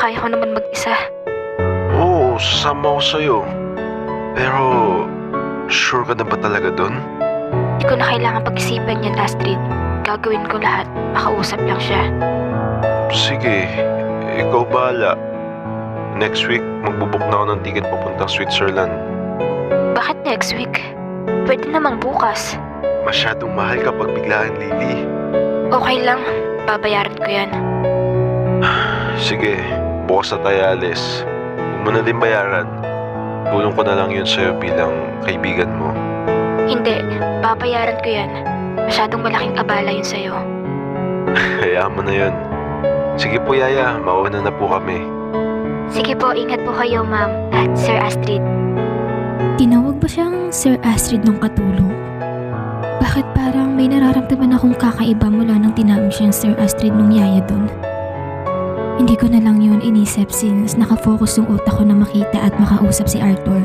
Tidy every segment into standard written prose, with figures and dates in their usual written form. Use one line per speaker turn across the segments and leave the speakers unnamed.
kaya ko naman mag-isa.
Oo, sasama ko sa'yo. Pero, sure ka na ba talaga dun?
Hindi ko na kailangan pag-isipan yan, Astrid. Gagawin ko lahat. Makausap lang siya.
Sige, ikaw bahala. Next week, magbubuk na ako ng ticket papuntang Switzerland.
Bakit next week? Pwede namang bukas.
Masyadong mahal kapag biglaan, Lily.
Okay lang. Babayaran ko yan.
Sige, bukas na tayo alis. Huwag mo na din bayaran. Tulong ko na lang yun sa'yo bilang kaibigan mo.
Hindi. Babayaran ko yan. Masyadong malaking abala yun sa'yo.
Hayaan mo na yun. Sige po, Yaya. Mauna na po kami.
Sige po, ingat po kayo, ma'am. At Sir Astrid.
Tinawag ba siyang Sir Astrid nung katulong? Bakit parang may nararamdaman akong kakaiba mula nang tinawag siyang Sir Astrid nung yaya dun? Hindi ko na lang yun inisip since nakafocus yung utak ko na makita at makausap si Arthur.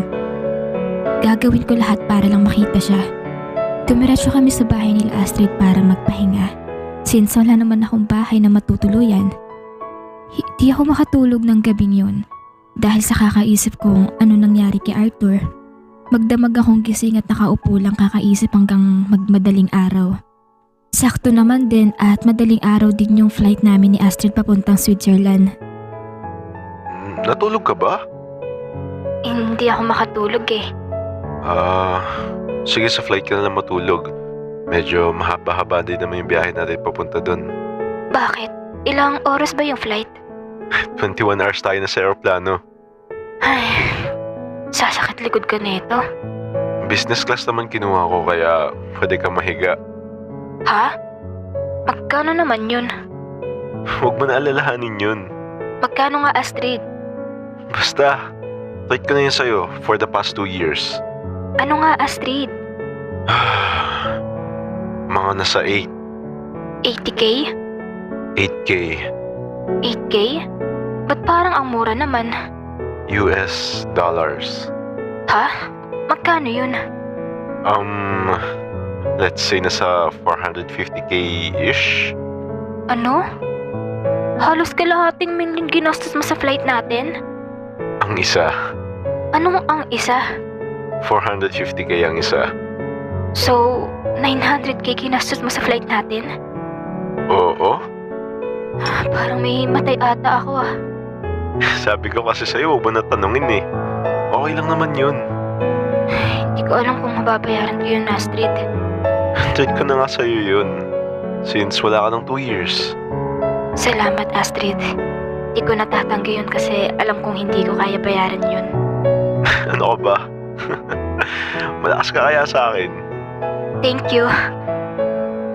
Gagawin ko lahat para lang makita siya. Dumiretso kami sa bahay nila Astrid para magpahinga. Since wala naman akong bahay na matutuluyan, di ako makatulog ng gabing yun. Dahil sa kakaisip kong ano nangyari kay Arthur. Magdamag akong gising at nakaupo lang kakaisip hanggang magmadaling araw. Sakto naman din at madaling araw din yung flight namin ni Astrid papuntang Switzerland.
Natulog ka ba?
Hindi ako makatulog eh.
Sige, sa flight ka na lang matulog. Medyo mahaba-haba din naman yung biyahe natin papunta dun.
Bakit? Ilang oras ba yung flight?
21 hours tayo na sa aeroplano.
Ay, sasakit likod ka nito.
Business class naman kinuha ko kaya pwede kang mahiga.
Ha? Magkano naman yun?
Huwag mo na alalahanin yun.
Magkano nga, Astrid?
Basta, flight ko na yun sa'yo for the past 2 years.
Ano nga, Astrid?
Mga nasa
80K?
8K
8K? Ba't parang ang mura naman?
US dollars.
Ha? Magkano yun?
Let's say nasa 450K-ish.
Ano? Halos kalahating milyon ginastos mo sa flight natin?
Ang isa.
Anong ang isa?
450K ang isa.
So, 900K ginastos mo sa flight natin?
Oo.
Parang may matay ata ako ah.
Sabi ko kasi sa'yo, huwag mo na tanungin eh. Okay lang naman yun.
Hindi ko alam kung mababayaran ko yun, Astrid.
Treat ko na nga sa'yo yun. Since wala ka ng 2 years.
Salamat, Astrid. Hindi ko natatanggi yun kasi alam kong hindi ko kaya bayaran yun.
Ano ka ba? Malakas ka kaya sa akin.
Thank you.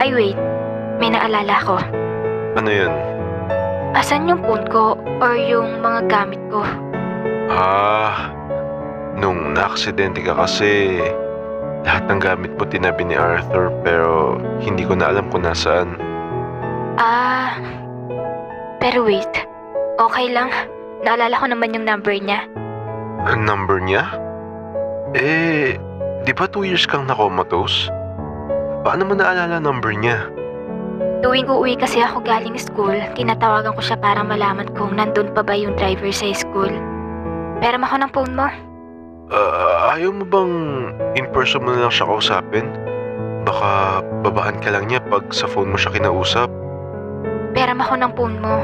Ay wait, may naalala ko.
Ano yun?
Asan yung phone ko or yung mga gamit ko?
Nung na-aksidente ka kasi, lahat ng gamit mo tinabi ni Arthur pero hindi ko na alam kung nasaan.
Pero wait. Okay lang. Naalala ko naman yung number niya.
Ang number niya? Di ba 2 years kang na-comatose? Paano mo naalala number niya?
Tuwing uuwi kasi ako galing school, tinatawagan ko siya para malaman kung nandun pa ba yung driver sa school. Pero ako ng phone mo.
Ayaw mo bang in person mo na lang siya kausapin? Baka babaan ka lang niya pag sa phone mo siya kinausap.
Pero ako ng phone mo.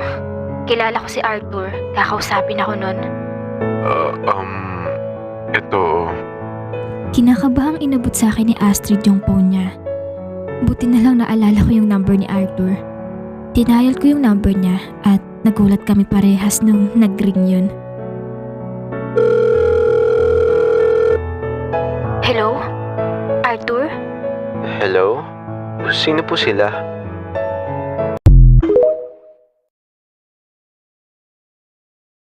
Kilala ko si Arthur. Kakausapin ako nun.
Ito.
Kinakabahang inabot sa akin ni Astrid yung phone niya. Buti na lang naalala ko yung number ni Arthur. Tinayal ko yung number niya at nagulat kami parehas nung nag-ring yun.
Hello? Arthur?
Hello? Sino po sila?